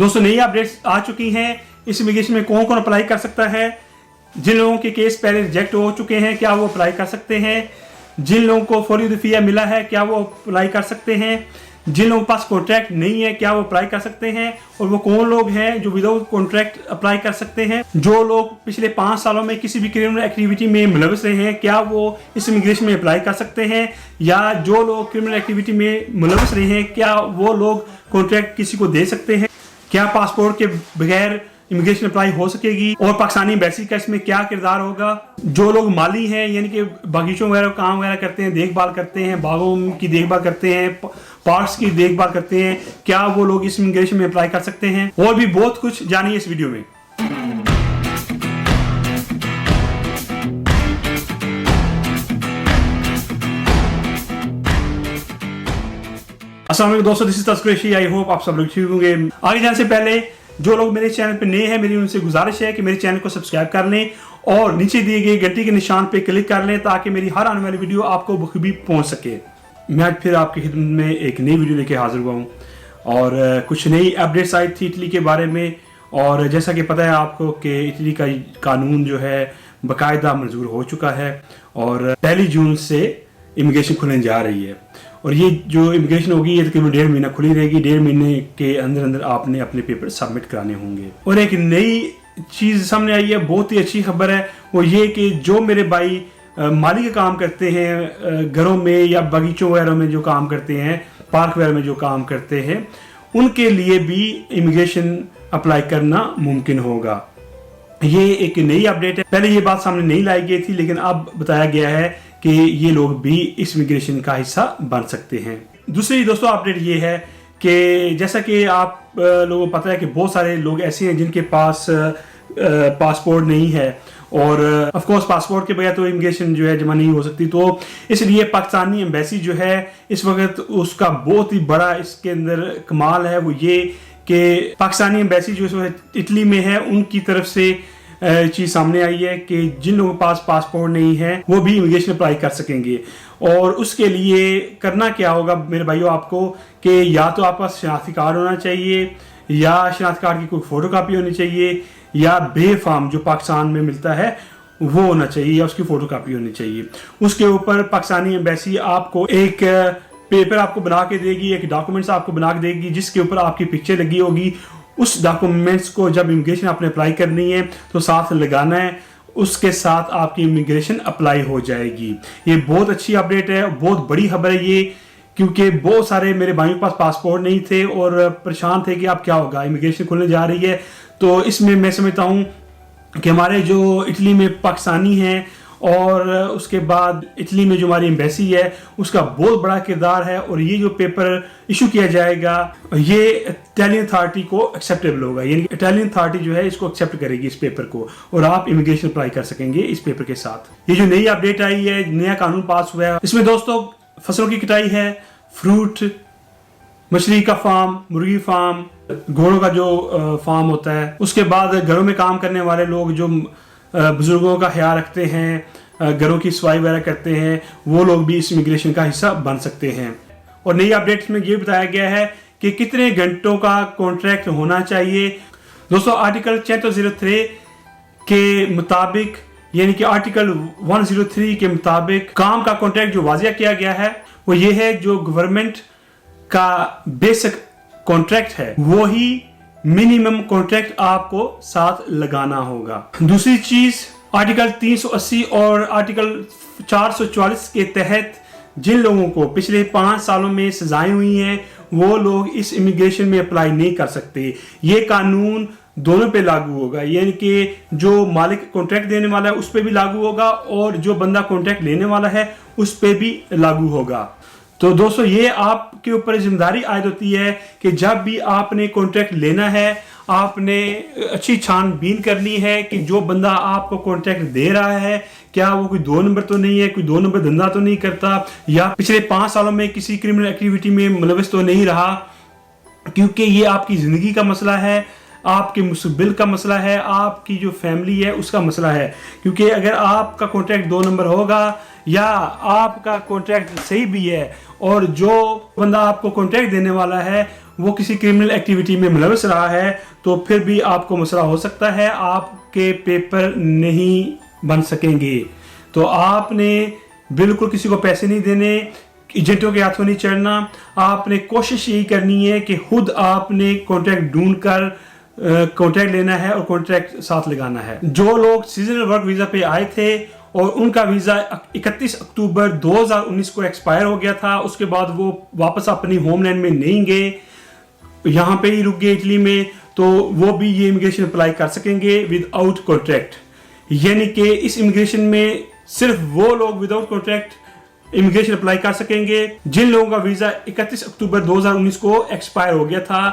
दोस्तों नई अपडेट्स आ चुकी हैं। इस इमिग्रेशन में कौन कौन अप्लाई कर सकता है। जिन लोगों के केस पहले रिजेक्ट हो चुके हैं क्या वो अप्लाई कर सकते हैं। जिन लोगों को फौरी दफिया मिला है क्या वो अप्लाई कर सकते हैं। जिन लोगों के पास कॉन्ट्रैक्ट नहीं है क्या वो अप्लाई कर सकते हैं। और वो कौन लोग हैं जो विदाउट कॉन्ट्रैक्ट अप्लाई कर सकते हैं। जो लोग पिछले 5 सालों में किसी भी क्रिमिनल एक्टिविटी में मुलविस रहे हैं क्या वो इस इमिग्रेशन में अप्लाई कर सकते हैं। या जो लोग क्रिमिनल एक्टिविटी में मुलविस रहे हैं क्या वो लोग कॉन्ट्रैक्ट किसी को दे सकते हैं। क्या पासपोर्ट के बगैर इमिग्रेशन अप्लाई हो सकेगी और पाकिस्तानी एम्बेसी का इसमें क्या किरदार होगा। जो लोग माली हैं यानी कि बागीचों वगैरह काम वगैरह करते हैं, देखभाल करते हैं, बागों की देखभाल करते हैं, पार्क्स की देखभाल करते हैं, क्या वो लोग इस इमिग्रेशन में अप्लाई कर सकते हैं। और भी बहुत कुछ जानिए इस वीडियो में। अस्सलाम वालेकुम दोस्तों, दिस इज तस्करेशी। आई होप आप सब लोग ठीक होंगे। आगे जाने से पहले जो लोग मेरे चैनल पे नए हैं मेरी उनसे गुजारिश है कि मेरे चैनल को सब्सक्राइब कर लें और नीचे दिए गए घंटी के निशान पे क्लिक कर लें ताकि मेरी हर आने वाली वीडियो आपको बखूबी पहुंच सके। मैं आज फिर आपकी खिदमत में एक नई वीडियो लेके हाजिर हुआ हूँ और कुछ नई अपडेट्स आई थी इटली के बारे में। और जैसा कि पता है आपको कि इटली का कानून जो है बाकायदा मंजूर हो चुका है और 1 जून से इमिग्रेशन खुलने जा रही है। और ये जो इमिग्रेशन होगी ये तकरीबन 1.5 महीना खुली रहेगी। 1.5 महीने के अंदर अंदर आपने अपने पेपर सबमिट कराने होंगे। और एक नई चीज़ सामने आई है, बहुत ही अच्छी खबर है, वो ये कि जो मेरे भाई माली का काम करते हैं, घरों में या बगीचों वगैरह में जो काम करते हैं, पार्क वगैरह में जो काम करते हैं, उनके लिए भी इमिग्रेशन अप्लाई करना मुमकिन होगा। ये एक नई अपडेट है। पहले ये बात सामने नहीं लाई गई थी लेकिन अब बताया गया है कि ये लोग भी इस इमिग्रेशन का हिस्सा बन सकते हैं। दूसरी दोस्तों अपडेट ये है कि जैसा कि आप लोगों को पता है कि बहुत सारे लोग ऐसे हैं जिनके पास पासपोर्ट नहीं है और ऑफ कोर्स पासपोर्ट के बगैर तो इमिग्रेशन जो है जमा नहीं हो सकती। तो इसलिए पाकिस्तानी एम्बेसी जो है इस वक्त उसका बहुत ही बड़ा इसके अंदर कमाल है, वो ये कि पाकिस्तानी एम्बेसी जो इस वक्त इटली में है उनकी तरफ से चीज़ सामने आई है कि जिन लोगों के पास पासपोर्ट नहीं है वो भी इमिग्रेशन अप्लाई कर सकेंगे। और उसके लिए करना क्या होगा मेरे भाइयों आपको कि या तो आपका शनाख्ती कार्ड होना चाहिए या शनाख्ती कार्ड की कोई फोटो कापी होनी चाहिए या बे फॉर्म जो पाकिस्तान में मिलता है वो होना चाहिए या उसकी फोटो कापी होनी चाहिए। उसके ऊपर पाकिस्तानी एम्बेसी आपको एक पेपर आपको बना के देगी, एक डॉक्यूमेंट्स आपको बना के देगी जिसके ऊपर आपकी पिक्चर लगी होगी। उस डॉक्यूमेंट्स को जब इमिग्रेशन आपने अप्लाई करनी है तो साथ लगाना है, उसके साथ आपकी इमिग्रेशन अप्लाई हो जाएगी। ये बहुत अच्छी अपडेट है, बहुत बड़ी खबर है ये, क्योंकि बहुत सारे मेरे भाइयों के पास पासपोर्ट नहीं थे और परेशान थे कि अब क्या होगा, इमिग्रेशन खुलने जा रही है। तो इसमें मैं समझता हूँ कि हमारे जो इटली में पाकिस्तानी हैं और उसके बाद इटली में जो हमारी एम्बेसी है उसका बहुत बड़ा किरदार है। और ये जो पेपर इशू किया जाएगा ये इटालियन अथॉरिटी को एक्सेप्टेबल होगा, यानी इटालियन अथॉरिटी जो है इसको एक्सेप्ट करेगी इस पेपर को और आप इमिग्रेशन अप्लाई कर सकेंगे इस पेपर के साथ। ये जो नई अपडेट आई है, नया कानून पास हुआ है, इसमें दोस्तों फसलों की कटाई है, फ्रूट, मछली का फार्म, मुर्गी फार्म, घोड़ों का जो फार्म होता है, उसके बाद घरों में काम करने वाले लोग जो बुजुर्गों का ख्याल रखते हैं, घरों की सफाई वगैरह करते हैं, वो लोग भी इस इमिग्रेशन का हिस्सा बन सकते हैं। और नई अपडेट्स में ये बताया गया है कि कितने घंटों का कॉन्ट्रैक्ट होना चाहिए। दोस्तों आर्टिकल 603 के मुताबिक यानी कि आर्टिकल 103 के मुताबिक काम का कॉन्ट्रैक्ट जो वाजिया किया गया है वो ये है, जो गवर्नमेंट का बेसिक कॉन्ट्रैक्ट है वो ही मिनिमम कॉन्ट्रैक्ट आपको साथ लगाना होगा। दूसरी चीज आर्टिकल 380 और आर्टिकल 444 के तहत जिन लोगों को पिछले 5 सालों में सजाएं हुई हैं वो लोग इस इमिग्रेशन में अप्लाई नहीं कर सकते। ये कानून दोनों पे लागू होगा, यानी कि जो मालिक कॉन्ट्रैक्ट देने वाला है उस पर भी लागू होगा और जो बंदा कॉन्ट्रैक्ट लेने वाला है उस पर भी लागू होगा। तो दोस्तों ये आपके ऊपर जिम्मेदारी आयद होती है कि जब भी आपने कॉन्ट्रैक्ट लेना है आपने अच्छी छानबीन करनी है कि जो बंदा आपको कॉन्ट्रैक्ट दे रहा है क्या वो कोई 2 नंबर तो नहीं है, कोई 2 नंबर धंधा तो नहीं करता या पिछले 5 सालों में किसी क्रिमिनल एक्टिविटी में मुलविस तो नहीं रहा, क्योंकि ये आपकी जिंदगी का मसला है, आपके मुस्तकबिल का मसला है, आपकी जो फैमिली है उसका मसला है। क्योंकि अगर आपका कॉन्ट्रैक्ट 2 नंबर होगा या आपका कॉन्ट्रैक्ट सही भी है और जो बंदा आपको कॉन्ट्रैक्ट देने वाला है वो किसी क्रिमिनल एक्टिविटी में मुलविस रहा है तो फिर भी आपको मसला हो सकता है, आपके पेपर नहीं बन सकेंगे। तो आपने बिल्कुल किसी को पैसे नहीं देने, एजेंटों के हाथों नहीं चढ़ना। आपने कोशिश यही करनी है कि खुद आपने कॉन्ट्रैक्ट ढूंढकर कॉन्ट्रैक्ट लेना है और कॉन्ट्रैक्ट साथ लगाना है। जो लोग सीजनल वर्क वीजा पे आए थे और उनका वीजा 31 अक्टूबर 2019 को एक्सपायर हो गया था, उसके बाद वो वापस अपनी होमलैंड में नहीं गए, यहाँ पे ही रुक गए इटली में, तो वो भी ये इमिग्रेशन अप्लाई कर सकेंगे विदाउट कॉन्ट्रैक्ट। यानी कि इस इमिग्रेशन में सिर्फ वो लोग विदाउट कॉन्ट्रैक्ट इमिग्रेशन अप्लाई कर सकेंगे जिन लोगों का वीजा 31 अक्टूबर 2019 को एक्सपायर हो गया था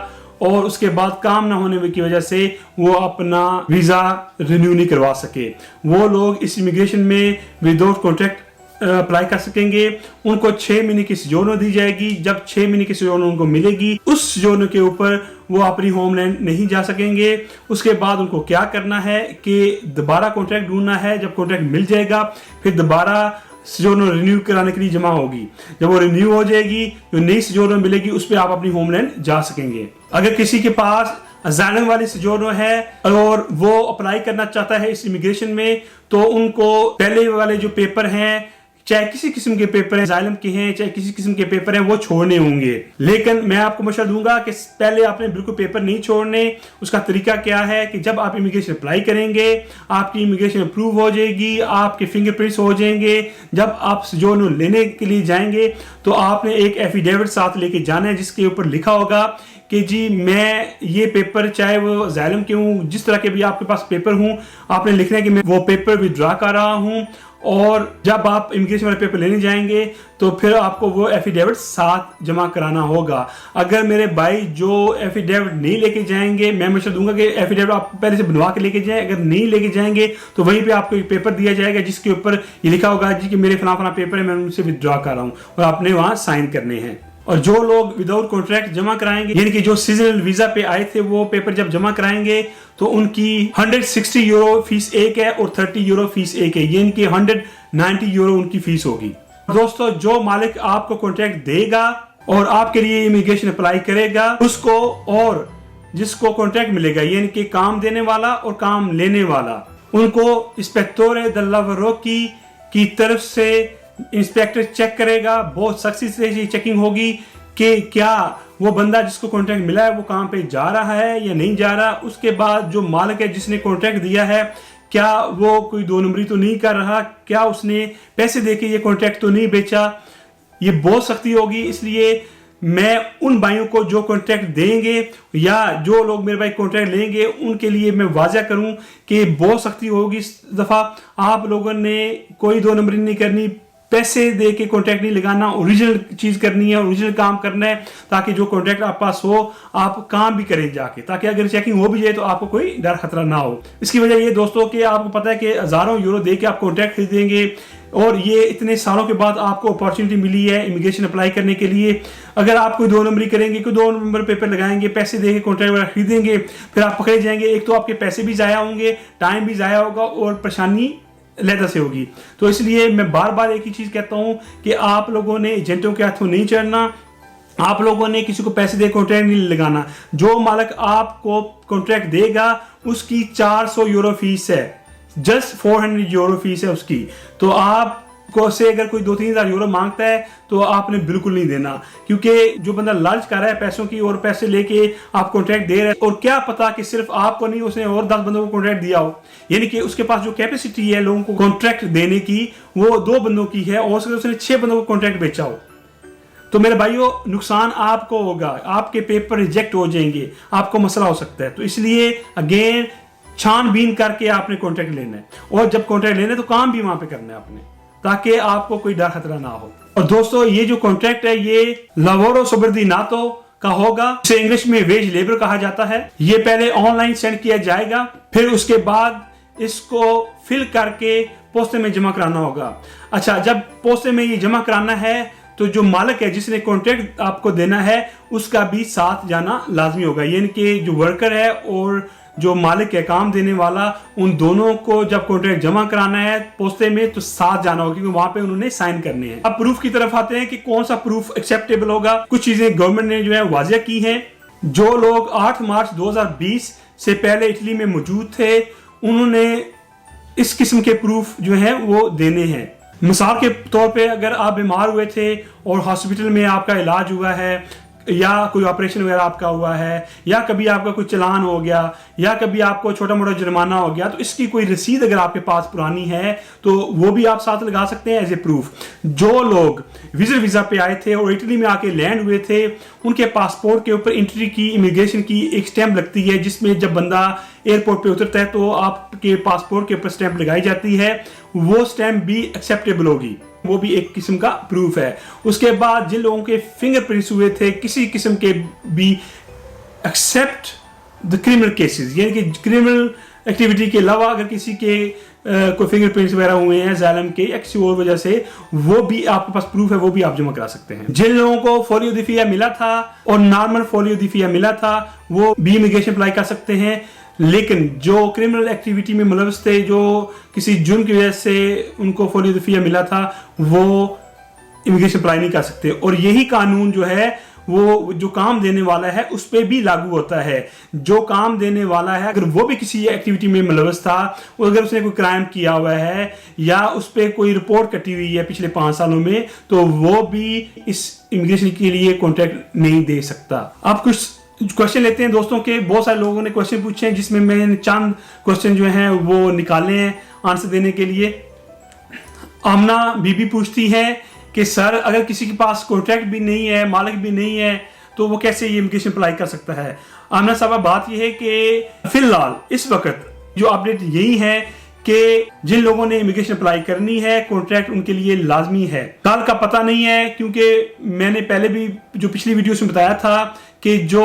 और उसके बाद काम ना होने की वजह से वो अपना वीजा रिन्यू नहीं करवा सके। वो लोग इस इमिग्रेशन में विदाउट कॉन्ट्रैक्ट अप्लाई कर सकेंगे। उनको 6 महीने की सोजोर्नो दी जाएगी। जब 6 महीने की सोजोर्नो उनको मिलेगी, उस सोजोर्नो के ऊपर वो अपनी होमलैंड नहीं जा सकेंगे। उसके बाद उनको क्या करना है कि दोबारा कॉन्ट्रैक्ट ढूंढना है। जब कॉन्ट्रैक्ट मिल जाएगा फिर दोबारा सोजोर्नो रिन्यू कराने के लिए जमा होगी। जब वो रिन्यू हो जाएगी, जो नई सोजोर्नो मिलेगी उस पर आप अपनी होमलैंड जा सकेंगे। अगर किसी के पास अजाइलम वाली सोजोर्नो है और वो अप्लाई करना चाहता है इस इमिग्रेशन में, तो उनको पहले वाले जो पेपर हैं, चाहे किसी किस्म के पेपर हैं, अजाइलम के हैं चाहे किसी किस्म के पेपर हैं, वो छोड़ने होंगे। लेकिन मैं आपको मशवरा दूंगा कि पहले आपने बिल्कुल पेपर नहीं छोड़ने। उसका तरीका क्या है कि जब आप इमिग्रेशन अप्लाई करेंगे, आपकी इमिग्रेशन अप्रूव हो जाएगी, आपके फिंगरप्रिंट्स हो जाएंगे। जब आप सोजोर्नो लेने के लिए जाएंगे तो आपने एक एफिडेविट साथ लेके जाना है जिसके ऊपर लिखा होगा कि जी मैं ये पेपर, चाहे वो अजाइलम के हूँ, जिस तरह के भी आपके पास पेपर हूँ, आपने लिखना है कि मैं वो पेपर विड्रॉ कर रहा हूँ। और जब आप इमिग्रेशन वाले पेपर लेने जाएंगे तो फिर आपको वो एफिडेविट साथ जमा कराना होगा। अगर मेरे भाई जो एफिडेविट नहीं लेके जाएंगे, मैं मशवरा दूंगा कि एफिडेविट आप पहले से बनवा के लेके जाएं। अगर नहीं लेके जाएंगे तो वहीं पे आपको एक पेपर दिया जाएगा जिसके ऊपर ये लिखा होगा जी कि मेरे फला फला पेपर है, मैं उनसे विड्रॉ कर रहा हूँ, और आपने वहां साइन करने हैं। और जो लोग विदाउट कॉन्ट्रैक्ट जमा कराएंगे, यानी कि जो सीजनल वीजा पे आए थे, वो पेपर जब जमा कराएंगे तो उनकी 160 यूरो फीस एक है और 30 यूरो फीस एक है, यानी कि 190 यूरो उनकी फीस होगी। दोस्तों, जो मालिक आपको कॉन्ट्रैक्ट देगा और आपके लिए इमिग्रेशन अप्लाई करेगा, उसको और जिसको कॉन्ट्रैक्ट मिलेगा, यानी कि काम देने वाला और काम लेने वाला, उनको इंस्पेक्टोरे दल्ला वर्रोकी की तरफ से इंस्पेक्टर चेक करेगा। बहुत सख्ती से ये चेकिंग होगी कि क्या वो बंदा जिसको कॉन्ट्रैक्ट मिला है वो काम पे जा रहा है या नहीं जा रहा। उसके बाद जो मालिक है जिसने कॉन्ट्रैक्ट दिया है, क्या वो कोई दो नंबरी तो नहीं कर रहा, क्या उसने पैसे देके ये कॉन्ट्रैक्ट तो नहीं बेचा। ये बहुत सख्ती होगी। इसलिए मैं उन भाइयों को जो कॉन्ट्रैक्ट देंगे या जो लोग मेरे भाई कॉन्ट्रैक्ट लेंगे, उनके लिए मैं वाजा करूं कि बहुत सख्ती होगी इस दफा। आप लोगों ने कोई दो नंबरी नहीं करनी, पैसे दे के कॉन्ट्रैक्ट नहीं लगाना, ओरिजिनल चीज करनी है, ओरिजिनल काम करना है, ताकि जो कॉन्ट्रैक्ट आप पास हो आप काम भी करें जाके, ताकि अगर चेकिंग हो भी जाए तो आपको कोई डर खतरा ना हो। इसकी वजह ये दोस्तों कि आपको पता है कि हजारों यूरो दे के आप कॉन्ट्रैक्ट खरीदेंगे और ये इतने सालों के बाद आपको अपॉर्चुनिटी मिली है इमिग्रेशन अप्लाई करने के लिए। अगर आप कोई दो नंबरी करेंगे, कोई 2 नंबर पेपर लगाएंगे, पैसे देके कॉन्ट्रैक्ट वगैरह खरीदेंगे, फिर आप पकड़े जाएंगे। एक तो आपके पैसे भी जाया होंगे, टाइम भी जाया होगा और परेशानी लहदा से होगी। तो इसलिए मैं बार बार एक ही चीज कहता हूं कि आप लोगों ने एजेंटों के हाथों नहीं चढ़ना, आप लोगों ने किसी को पैसे दे कॉन्ट्रैक्ट नहीं लगाना। जो मालिक आपको कॉन्ट्रैक्ट देगा उसकी 400 यूरो फीस है, जस्ट 400 यूरो फीस है उसकी। तो आप को से अगर कोई 2-3 हज़ार यूरो मांगता है तो आपने बिल्कुल नहीं देना, क्योंकि जो बंदा लालच कर रहा है पैसों की और पैसे लेके आप कॉन्ट्रैक्ट दे रहे हैं, और क्या पता कि सिर्फ आपको नहीं उसने और 10 बंदों को कॉन्ट्रैक्ट दिया हो, यानी कि उसके पास जो कैपेसिटी है लोगों को कॉन्ट्रैक्ट देने की वो 2 बंदों की है और उसने 6 बंदों को कॉन्ट्रैक्ट बेचा हो, तो मेरे भाइयों नुकसान आपको होगा, आपके पेपर रिजेक्ट हो जाएंगे, आपको मसला हो सकता है। तो इसलिए अगेन छानबीन करके आपने कॉन्ट्रैक्ट लेना है, और जब कॉन्ट्रैक्ट लेना है तो काम भी वहां पे करना है आपने, ताकि आपको कोई डर खतरा ना हो। और दोस्तों, ये जो कॉन्ट्रैक्ट है ये लवोरो सबर्दीनातो का होगा, इसे इंग्लिश में वेज लेबर कहा जाता है। ये पहले ऑनलाइन सेंड किया जाएगा, फिर उसके बाद इसको फिल करके पोस्टे में जमा कराना होगा। अच्छा, जब पोस्टे में ये जमा कराना है तो जो मालिक है जिसने कॉन्ट्रैक्ट आपको देना है उसका भी साथ जाना लाजमी होगा, यानी कि जो वर्कर है और जो मालिक है काम देने वाला, उन दोनों को जब कॉन्ट्रैक्ट जमा कराना है पोस्टे में तो साथ जाना होगा, क्योंकि वहां पे उन्होंने साइन करने हैं। अब प्रूफ की तरफ आते हैं कि कौन सा प्रूफ एक्सेप्टेबल होगा। कुछ चीजें गवर्नमेंट ने जो है वाजिया की हैं। जो लोग 8 मार्च 2020 से पहले इटली में मौजूद थे उन्होंने इस किस्म के प्रूफ जो है वो देने हैं। मिसाल के तौर पे अगर आप बीमार हुए थे और हॉस्पिटल में आपका इलाज हुआ है, या कोई ऑपरेशन वगैरह आपका हुआ है, या कभी आपका कोई चालान हो गया, या कभी आपको छोटा मोटा जुर्माना हो गया, तो इसकी कोई रसीद अगर आपके पास पुरानी है तो वो भी आप साथ लगा सकते हैं एज ए प्रूफ। जो लोग विजिट वीजा पे आए थे और इटली में आके लैंड हुए थे, उनके पासपोर्ट के ऊपर एंट्री की इमिग्रेशन की एक स्टैंप लगती है, जिसमें जब बंदा एयरपोर्ट पे उतरता है तो आपके पासपोर्ट के ऊपर स्टैंप लगाई जाती है। वो स्टैंप भी एक्सेप्टेबल होगी, वो भी एक किस्म का प्रूफ है। उसके बाद जिन लोगों के फिंगरप्रिंट्स हुए थे किसी किस्म के भी, एक्सेप्ट द क्रिमिनल केसेस, यानी कि क्रिमिनल एक्टिविटी के अलावा अगर किसी के कोई फिंगरप्रिंट्स वगैरह हुए हैं जालिम के या किसी और वजह से, वो भी आपके पास प्रूफ है, वो भी आप जमा करा सकते हैं। जिन लोगों को फोलियो दिफिया मिला था और नॉर्मल फोलियो दिफिया मिला था वो भी इमिग्रेशन अप्लाई कर सकते हैं, लेकिन जो क्रिमिनल एक्टिविटी में मुलव्वस थे, जो किसी जुर्म की वजह से उनको फोलियो दिफिया मिला था, वो इमिग्रेशन अप्लाई नहीं कर सकते। और यही कानून जो है वो जो काम देने वाला है उस पर भी लागू होता है। जो काम देने वाला है अगर वो भी किसी एक्टिविटी में मुलव्वस था, अगर उसने कोई क्राइम किया हुआ है या उस पर कोई रिपोर्ट कटी हुई है पिछले 5 सालों में, तो वो भी इस इमिग्रेशन के लिए कॉन्ट्रैक्ट नहीं दे सकता। अब कुछ क्वेश्चन लेते हैं दोस्तों के। बहुत सारे लोगों ने क्वेश्चन पूछे हैं, जिसमें मैंने चंद क्वेश्चन जो हैं वो निकाले हैं आंसर देने के लिए। आमना बीबी पूछती है कि सर अगर किसी के पास कॉन्ट्रैक्ट भी नहीं है, मालिक भी नहीं है, तो वो कैसे ये इमिग्रेशन अप्लाई कर सकता है। आमना साहब बात यह है कि फिलहाल इस वक्त जो अपडेट यही है कि जिन लोगों ने इमिग्रेशन अप्लाई करनी है कॉन्ट्रैक्ट उनके लिए लाजमी है। कल का पता नहीं है, क्योंकि मैंने पहले भी जो पिछली वीडियोस में बताया था कि जो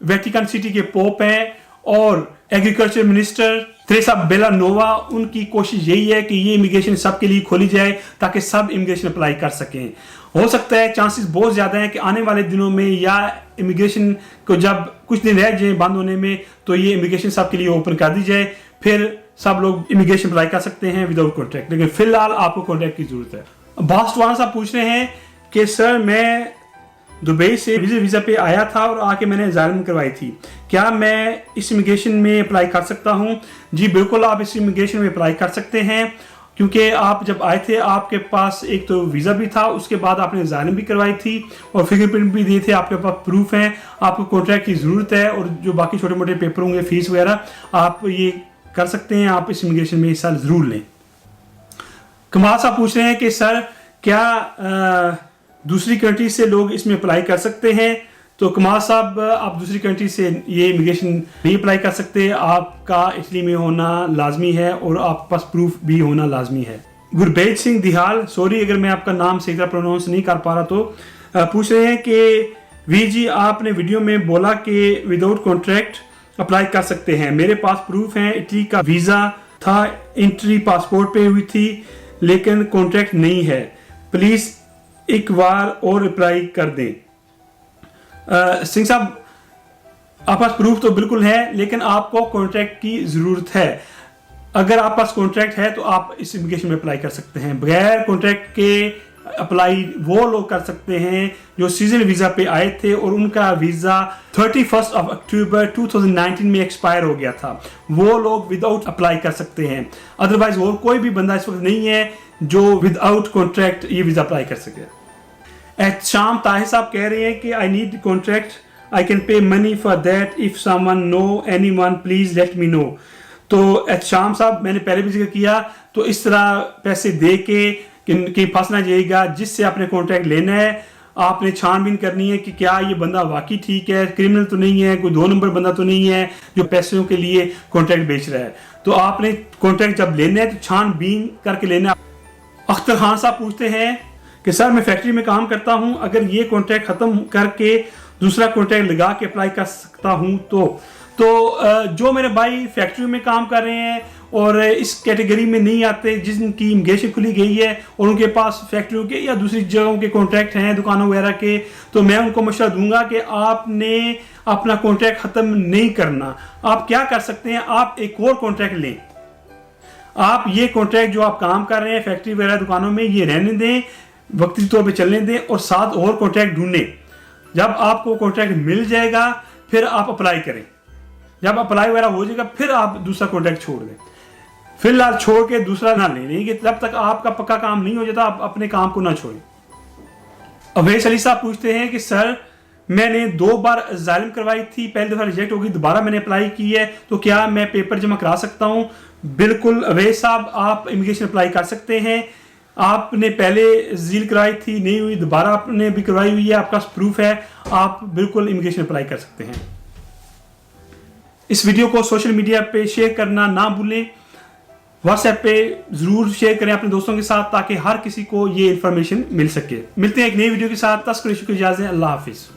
वेटिकन सिटी के पोप हैं और एग्रीकल्चर मिनिस्टर तेरेसा बेलानोवा, उनकी कोशिश यही है कि ये इमिग्रेशन सबके लिए खोली जाए ताकि सब इमिग्रेशन अप्लाई कर सकें। हो सकता है, चांसेस बहुत ज़्यादा हैं कि आने वाले दिनों में या इमिग्रेशन को जब कुछ दिन रह जाए बंद होने में, तो ये इमिग्रेशन सबके लिए ओपन कर दी जाए, फिर सब लोग इमिग्रेशन अप्लाई कर सकते हैं विदाउट कॉन्ट्रैक्ट। लेकिन फिलहाल आपको कॉन्ट्रैक्ट की जरूरत है। बास्टवान साहब पूछ रहे हैं कि सर मैं दुबई से वीजा पे आया था और आके मैंने जालिम करवाई थी, क्या मैं इस इमिग्रेशन में अप्लाई कर सकता हूँ? जी बिल्कुल, आप इस इमिग्रेशन में अप्लाई कर सकते हैं, क्योंकि आप जब आए थे आपके पास एक तो वीज़ा भी था, उसके बाद आपने जालिम भी करवाई थी और फिंगरप्रिंट भी दिए थे, आपके पास प्रूफ है। आपको कॉन्ट्रैक्ट की ज़रूरत है और जो बाकी छोटे मोटे पेपर होंगे, फीस वगैरह, आप ये कर सकते हैं। आप इस इमिग्रेशन में हिस्सा ज़रूर लें। कमाल साहब पूछ रहे हैं कि सर क्या दूसरी कंट्री से लोग इसमें अप्लाई कर सकते हैं? तो कमाल साहब, आप दूसरी कंट्री से ये इमिग्रेशन नहीं अप्लाई कर सकते, आपका इटली में होना लाजमी है और आपके पास प्रूफ भी होना लाजमी है। गुरबेज सिंह दिहाल, सॉरी अगर मैं आपका नाम सही तरह प्रोनाउंस नहीं कर पा रहा, तो पूछ रहे हैं कि वी जी आपने वीडियो में बोला कि विदाउट कॉन्ट्रैक्ट अप्लाई कर सकते हैं, मेरे पास प्रूफ है, इटली का वीज़ा था, एंट्री पासपोर्ट पे हुई थी, लेकिन कॉन्ट्रैक्ट नहीं है, प्लीज़ एक बार और अप्लाई कर दें। सिंह साहब, आपके पास प्रूफ तो बिल्कुल है, लेकिन आपको कॉन्ट्रैक्ट की ज़रूरत है। अगर आपके पास कॉन्ट्रैक्ट है तो आप इस इमिग्रेशन में अप्लाई कर सकते हैं। बगैर कॉन्ट्रैक्ट के अप्लाई वो लोग कर सकते हैं जो सीजन वीज़ा पे आए थे और उनका वीज़ा 31 अक्टूबर 2019 में एक्सपायर हो गया था, वो लोग विदाउट अप्लाई कर सकते हैं। अदरवाइज और कोई भी बंदा इस वक्त नहीं है जो विदाउट कॉन्ट्रैक्ट ये वीज़ा अप्लाई कर सके। शाम ताहिर साहब कह रहे हैं कि I need contract, I can pay money for that, if someone no anyone please let me know. तो शाम साहब, मैंने पहले भी जिक्र किया, तो इस तरह पैसे दे के फंस ना जाइएगा। जिससे आपने कॉन्ट्रैक्ट लेना है आपने छानबीन करनी है कि क्या ये बंदा वाकई ठीक है, क्रिमिनल तो नहीं है, कोई 2 नंबर बंदा तो नहीं है जो पैसों के लिए कॉन्ट्रैक्ट बेच रहा है। तो आपने कॉन्ट्रैक्ट जब लेना है तो छानबीन करके लेना। अख्तर खान साहब पूछते हैं कि सर मैं फैक्ट्री में काम करता हूं, अगर ये कॉन्ट्रैक्ट खत्म करके दूसरा कॉन्ट्रैक्ट लगा के अप्लाई कर सकता हूं? तो जो मेरे भाई फैक्ट्री में काम कर रहे हैं और इस कैटेगरी में नहीं आते, जिनकी इमिग्रेशन खुली गई है और उनके पास फैक्ट्रियों के या दूसरी जगहों के कॉन्ट्रैक्ट हैं दुकानों वगैरह के, तो मैं उनको मशवरा दूंगा कि आपने अपना कॉन्ट्रैक्ट खत्म नहीं करना। आप क्या कर सकते हैं, आप एक और कॉन्ट्रैक्ट लें। आप ये कॉन्ट्रैक्ट जो आप काम कर रहे हैं फैक्ट्री वगैरह दुकानों में, ये रहने दें, वक्ती तौर पे चलने दें और 7 और कॉन्ट्रैक्ट ढूंढें। जब आपको कॉन्ट्रैक्ट मिल जाएगा फिर आप अप्लाई करें। जब अप्लाई वगैरह हो जाएगा फिर आप दूसरा कॉन्ट्रैक्ट छोड़ दें। फिलहाल छोड़ के दूसरा ना लें, कि जब तक आपका पक्का काम नहीं हो जाता आप अपने काम को ना छोड़ें। अवैस अली साहब पूछते हैं कि सर मैंने 2 बार जालिम करवाई थी, पहली दफा रिजेक्ट होगी, दोबारा मैंने अप्लाई की है, तो क्या मैं पेपर जमा करा सकता हूं? बिल्कुल अवैस साहब, आप इमिग्रेशन अप्लाई कर सकते हैं। आपने पहले जील करवाई थी, नहीं हुई, दोबारा आपने भी करवाई हुई है, आपका प्रूफ है, आप बिल्कुल इमिग्रेशन अप्लाई कर सकते हैं। इस वीडियो को सोशल मीडिया पे शेयर करना ना भूलें। व्हाट्सएप पे जरूर शेयर करें अपने दोस्तों के साथ, ताकि हर किसी को ये इंफॉर्मेशन मिल सके। मिलते हैं एक नई वीडियो के साथ। तस्करी शुक्र इजाज़त, अल्लाह हाफिज।